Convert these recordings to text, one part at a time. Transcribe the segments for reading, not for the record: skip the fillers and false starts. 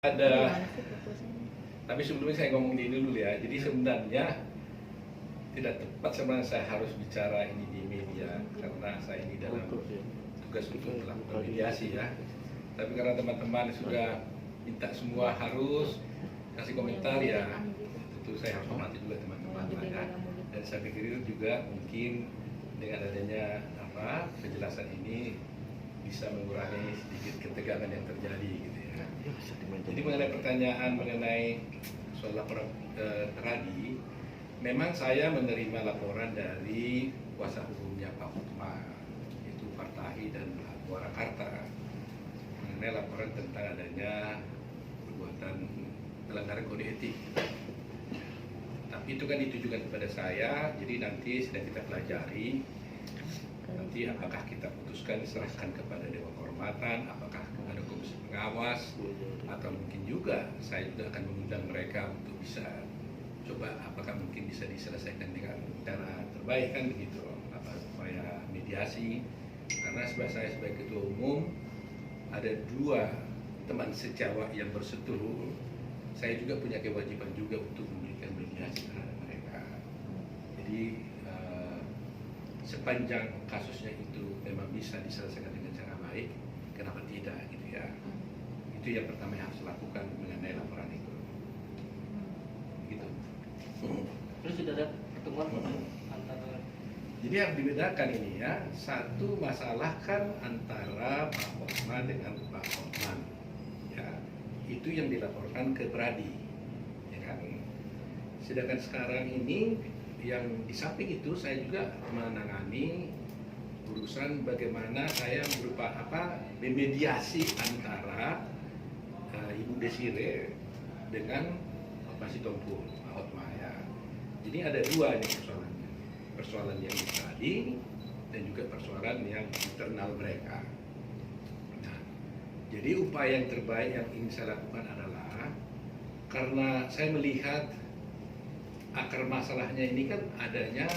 Ada, tapi sebelumnya saya ngomong ini dulu ya. Jadi sebenarnya tidak tepat sebenarnya saya harus bicara ini di media karena saya ini dalam tugas untuk melakukan mediasi ya. Tapi karena teman-teman sudah minta semua harus kasih komentar ya, tentu saya harus hormati juga teman-teman ya. Dan saya pikir juga mungkin dengan adanya penjelasan ini bisa mengurangi sedikit ketegangan yang terjadi gitu ya. Jadi mengenai pertanyaan mengenai soal laporan tadi, memang saya menerima laporan dari kuasa hukumnya Pak Hotma, yaitu Partahi dan Warakarta, mengenai laporan tentang adanya perbuatan pelanggaran kode etik. Tapi itu kan ditujukan kepada saya, jadi nanti sedang kita pelajari. Nanti apakah kita putuskan serahkan kepada Dewan Kehormatan, apakah ada komisi pengawas, atau mungkin juga saya juga akan mengundang mereka untuk bisa coba apakah mungkin bisa diselesaikan dengan cara terbaik kan begitu, supaya mediasi. Karena saya sebagai ketua umum ada dua teman sejawat yang bersetuju, saya juga punya kewajiban juga untuk memberikan mediasi terhadap mereka. Jadi sepanjang kasusnya itu memang bisa diselesaikan dengan cara baik, kenapa tidak gitu ya. Itu yang pertama yang harus dilakukan mengenai laporan itu. Gitu. Terus sudah ada pertemuan antara. Jadi harus dibedakan ini ya. Satu masalah kan antara Pak Hotma dengan Pak Hotman. Ya, itu yang dilaporkan ke Pradi. Ya kan? Sedangkan sekarang ini yang di samping itu saya juga menangani urusan bagaimana saya berupa memediasi antara Ibu Desire dengan Pak Sitompul, Pak Hotma ya. Jadi ada dua ini persoalannya, persoalan yang tadi dan juga persoalan yang internal mereka. Nah, jadi upaya yang terbaik yang ingin saya lakukan adalah karena saya melihat akar masalahnya ini kan adanya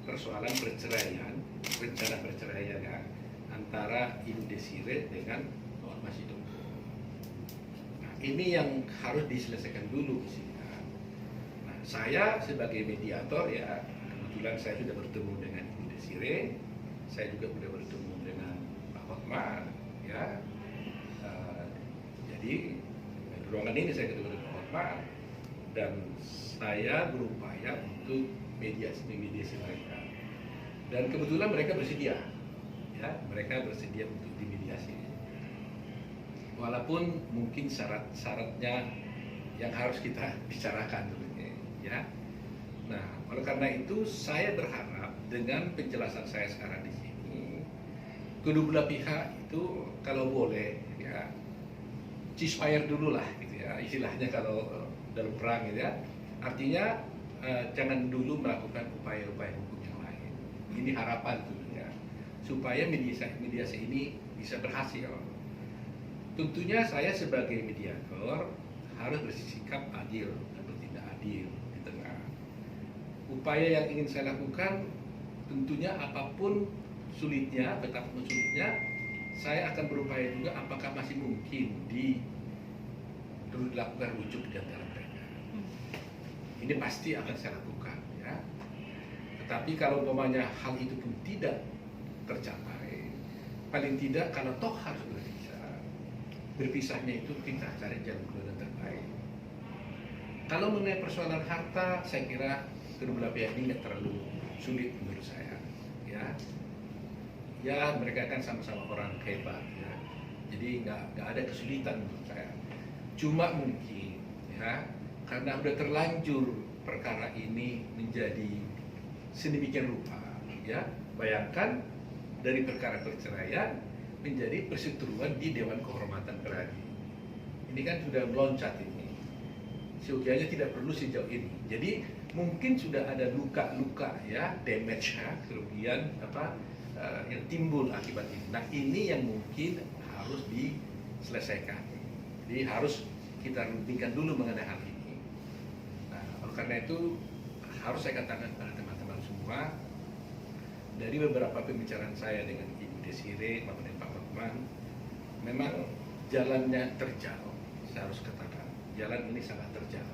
persoalan perceraian, rencana perceraian ya, antara Ibu Desire dengan Pak Sitompul. Nah, ini yang harus diselesaikan dulu di sini. Nah, saya sebagai mediator ya, kebetulan saya sudah bertemu dengan Ibu Desire, saya juga sudah bertemu dengan Pak Hotma ya. Jadi di ruangan ini saya ketemu dengan Pak Hotma dan saya berupaya untuk mediasi mereka, dan kebetulan mereka bersedia ya, mereka bersedia untuk dimediasi walaupun mungkin syarat-syaratnya yang harus kita bicarakan dulu ya. Nah, oleh karena itu saya berharap dengan penjelasan saya sekarang di sini kedua belah pihak itu kalau boleh ya ceasefire dulu lah gitu ya, istilahnya kalau dalam perang gitu ya. Artinya jangan dulu melakukan upaya-upaya hukum yang lain. Ini harapan tentunya supaya mediasi ini bisa berhasil. Tentunya saya sebagai mediator harus bersikap adil dan bertindak adil di tengah. Upaya yang ingin saya lakukan tentunya apapun sulitnya, betapapun sulitnya, saya akan berupaya juga apakah masih mungkin dilakukan rujuk di antara mereka. Ini pasti akan saya lakukan ya. Tetapi kalau umpamanya hal itu pun tidak tercapai, paling tidak kalau toh harus berpisahnya itu kita cari jalan keluar yang terbaik. Kalau mengenai persoalan harta, saya kira kedua belah pihak ini nggak terlalu sulit menurut saya ya. Ya mereka kan sama-sama orang hebat ya. Jadi nggak ada kesulitan menurut saya. Cuma mungkin ya, karena sudah terlanjur perkara ini menjadi sedemikian rupa ya, bayangkan dari perkara perceraian menjadi perseteruan di Dewan Kehormatan Pradi. Ini kan sudah meloncat ini, seusianya tidak perlu sejauh ini. Jadi mungkin sudah ada luka-luka ya, damage ya, kerugian yang timbul akibat ini. Nah, ini yang mungkin harus diselesaikan. Jadi harus kita rundingkan dulu mengenai hal ini. Nah, oleh karena itu harus saya katakan kepada teman-teman semua, dari beberapa pembicaraan saya dengan Ibu Desire maupun Pak Hotman, memang jalannya terjal. saya harus katakan, jalan ini sangat terjal.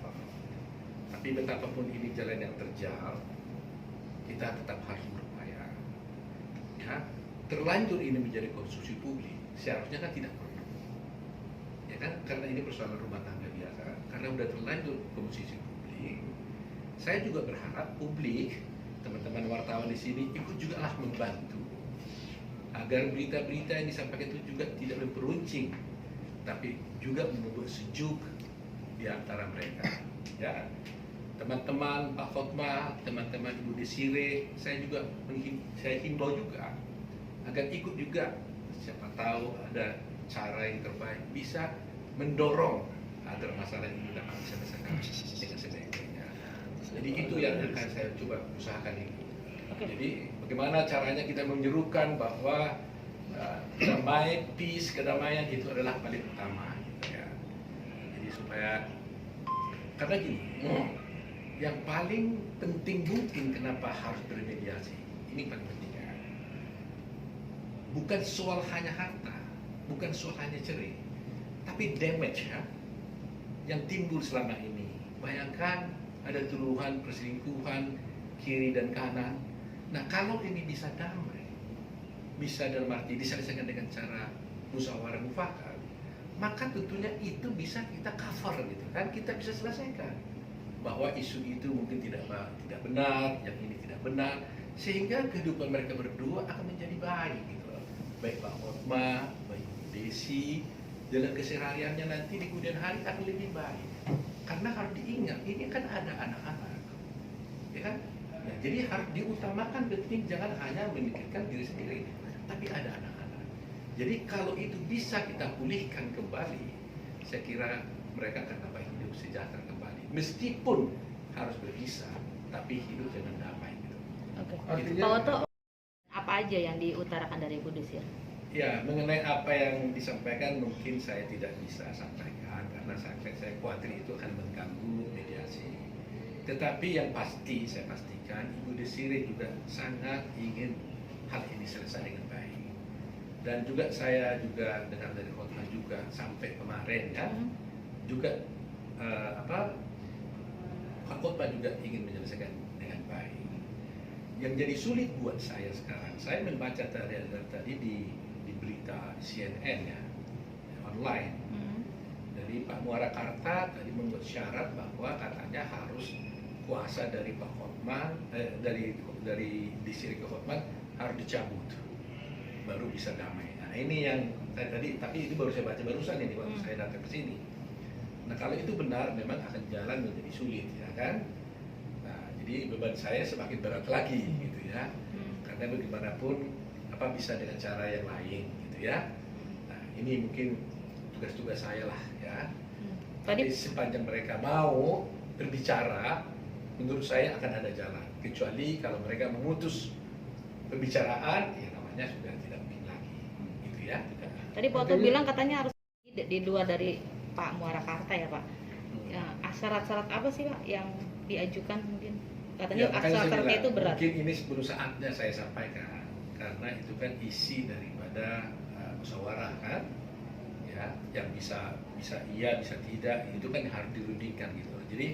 Tapi betapapun ini jalan yang terjal, kita tetap harus berupaya. Ya, terlanjur ini menjadi konsumsi publik, seharusnya kan tidak perlu. Ya kan, karena ini persoalan rumah tangga biasa. Karena udah terlanjur konsumsi publik, saya juga berharap publik, teman-teman wartawan di sini ikut juga lah membantu agar berita-berita yang disampaikan itu juga tidak memperuncing, tapi juga membuat sejuk di antara mereka. Ya, teman-teman Pak Khotma, teman-teman Ibu Desire, saya himbau juga agar ikut juga. Siapa tahu ada cara yang terbaik bisa mendorong agar masalah ini dapat diselesaikan dengan sebaik-baiknya. Jadi itu yang akan saya coba usahakan ini. Jadi bagaimana caranya kita menyerukan bahwa damai, peace, kedamaian itu adalah paling utama. Gitu ya. Jadi supaya, karena gini, yang paling penting mungkin kenapa harus bermediasi, ini paling pentingnya. Bukan soal hanya harta, bukan soal hanya cerai, tapi damage ya, yang timbul selama ini. Bayangkan ada tuduhan perselingkuhan kiri dan kanan. Nah, kalau ini bisa damai, bisa dalam arti diselesaikan dengan cara musyawarah mufakat, maka tentunya itu bisa kita cover gitu kan, kita bisa selesaikan bahwa isu itu mungkin tidak benar, yang ini tidak benar, sehingga kehidupan mereka berdua akan menjadi baik gitu loh. Baik Pak Hotma, baik Desi, dalam kesehariannya nanti di kemudian hari akan lebih baik. Karena harus diingat, ini kan ada anak-anak, ya kan? Nah, jadi harus diutamakan, penting jangan hanya memikirkan diri sendiri, tapi ada anak-anak. Jadi kalau itu bisa kita pulihkan kembali, saya kira mereka akan dapat hidup sejahtera kembali. Meskipun harus berpisah, tapi hidup dengan damai. Gitu. Oke. Artinya, Pak Oto, apa aja yang diutarakan dari Ibu Desir? Ya, mengenai apa yang disampaikan mungkin saya tidak bisa sampaikan karena saya khawatir itu akan mengganggu mediasi. Tetapi yang pasti saya pastikan Ibu Desire juga sangat ingin hal ini selesai dengan baik. Dan juga saya juga dengar dari Khotma juga sampai kemarin ya, juga Pak Khotma juga ingin menyelesaikan dengan baik. Yang jadi sulit buat saya sekarang, saya membaca tadi di berita CNN ya, online. Dari Pak Muara Karta tadi membuat syarat bahwa katanya harus kuasa dari Pak Hotman, dari Desire ke Hotman harus dicabut, baru bisa damai. Nah ini yang tadi, tapi itu baru saya baca barusan ini waktu saya datang ke sini. Nah kalau itu benar, memang akan jalan menjadi sulit, ya kan? Nah jadi beban saya semakin berat lagi, gitu ya. Karena bagaimanapun apa bisa dengan cara yang lain, gitu ya. Nah ini mungkin tugas-tugas saya lah, ya. Tapi sepanjang mereka mau berbicara, menurut saya akan ada jalan. Kecuali kalau mereka memutus pembicaraan, ya namanya sudah tidak mungkin lagi, gitu ya. Tadi Pak Oto bilang katanya harus di luar dari Pak Muara Karta ya Pak. Ya, syarat-syarat apa sih Pak yang diajukan mungkin? Katanya Ya, syarat-syaratnya itu berat. Mungkin ini sebelum saatnya saya sampaikan, karena itu kan isi daripada musyawarah kan, ya, yang bisa iya, bisa tidak, itu kan harus dirundingkan gitu. Jadi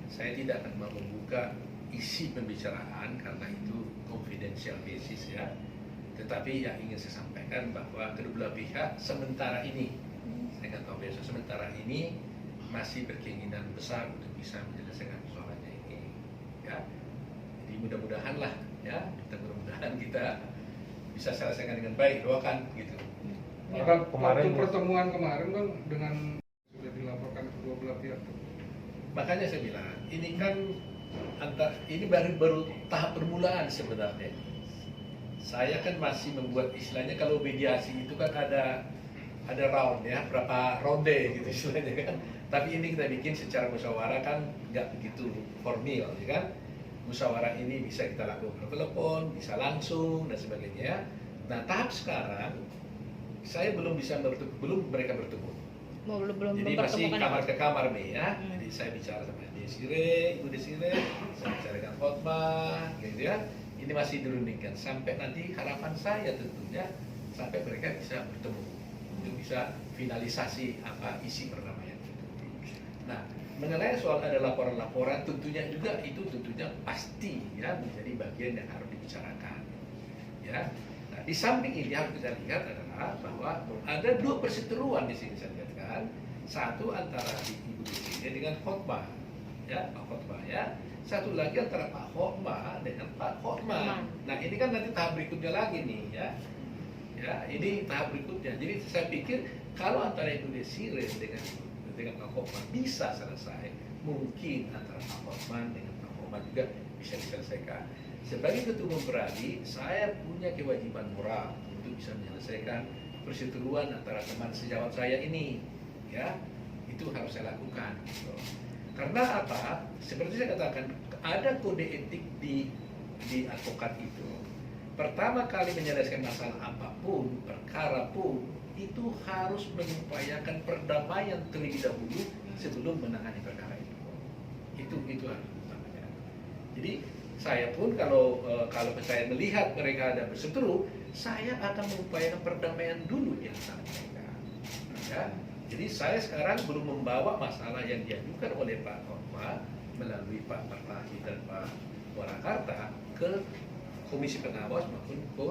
saya tidak akan mau membuka isi pembicaraan karena itu confidential basis ya. Tetapi yang ingin saya sampaikan bahwa kedua belah pihak sementara ini, saya nggak tahu besok, sementara ini masih berkeinginan besar untuk bisa menyelesaikan persoalannya ini. Ya, jadi mudah-mudahan lah ya, mudah-mudahan kita bisa selesaikan dengan baik, doakan gitu. Kan waktu pertemuan kemarin kan dengan sudah dilaporkan kedua belah pihak. Makanya saya bilang ini kan ini baru tahap permulaan sebenarnya. Saya kan masih membuat istilahnya kalau mediasi itu kan ada round ya, berapa ronde gitu istilahnya kan. Tapi ini kita bikin secara musyawarah kan nggak begitu formal ya kan. Musyawarah ini bisa kita lakukan telepon, bisa langsung dan sebagainya. Nah tahap sekarang saya belum mereka bertemu. Jadi masih kamar ke kamar nih ya. Jadi saya bicara sama Desire, Ibu Desire, saya bicara dengan Khotma, gitu ya. Ini masih dirundingkan sampai nanti harapan saya tentunya sampai mereka bisa bertemu untuk bisa finalisasi apa isi perdamaian itu. Nah, mengenai soal ada laporan-laporan, tentunya juga itu tentunya pasti ya menjadi bagian yang harus dibicarakan. Ya, nah di samping ini harus kita lihat adalah bahwa ada dua perseteruan di sini saya lihatkan. Satu antara Ibu Desire dengan Hotma, ya Pak Hotma ya. Satu lagi antara Pak Hotma dengan Pak Hotman. Nah ini kan nanti tahap berikutnya lagi nih ya. Ya ini tahap berikutnya. Jadi saya pikir kalau antara Ibu Desire dengan Pak Hotman bisa selesai, mungkin antara Pak Hotman dengan Pak Hotman juga bisa diselesaikan. Sebagai ketua umum Peradi, saya punya kewajiban moral untuk bisa menyelesaikan perseteruan antara teman sejawat saya ini, ya itu harus saya lakukan. Gitu. Karena apa? Seperti saya katakan, ada kode etik di advokat itu. Pertama kali menyelesaikan masalah apapun, perkara pun, itu harus mengupayakan perdamaian terlebih dahulu sebelum menangani perkara itu. Itu harus utamanya. Jadi saya pun kalau saya melihat mereka ada berseteru, saya akan mengupayakan perdamaian dulu di antara mereka. Ya. Jadi saya sekarang belum membawa masalah yang diajukan oleh Pak Hotma melalui Pak Partahi dan Pak Warakarta ke Komisi Pengawas maupun ke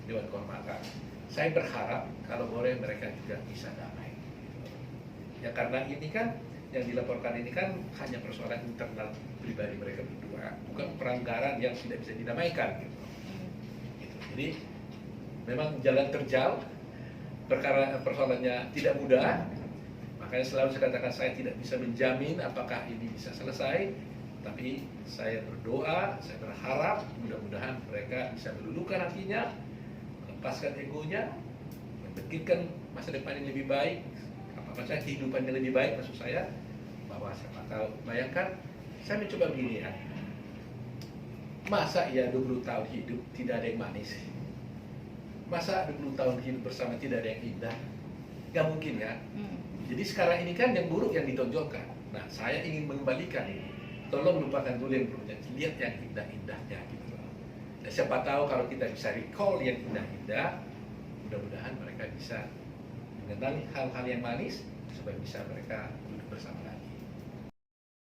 Dewan Kehormatan. Saya berharap kalau boleh mereka juga bisa damai. Ya karena ini kan yang dilaporkan ini kan hanya persoalan internal pribadi mereka berdua, bukan pelanggaran yang tidak bisa didamaikan. Gitu. Jadi memang jalan terjal, persoalannya tidak mudah, makanya selalu saya katakan saya tidak bisa menjamin apakah ini bisa selesai, tapi saya berdoa, saya berharap mudah-mudahan mereka bisa meluluhkan hatinya, melepaskan egonya, memikirkan masa depan yang lebih baik, apa saja kehidupan yang lebih baik maksud saya, bahwa siapa tahu, bayangkan saya mencoba begini ya, masa ya 20 tahun hidup tidak ada yang manis? Masa 20 tahun hidup bersama tidak ada yang indah? Gak mungkin ya. Jadi sekarang ini kan yang buruk yang ditonjolkan. Nah saya ingin mengembalikan ini. Tolong lupakan dulu yang buruknya, lihat yang indah-indahnya gitu. Dan siapa tahu kalau kita bisa recall yang indah-indah, mudah-mudahan mereka bisa mengenali hal-hal yang manis supaya bisa mereka duduk bersama.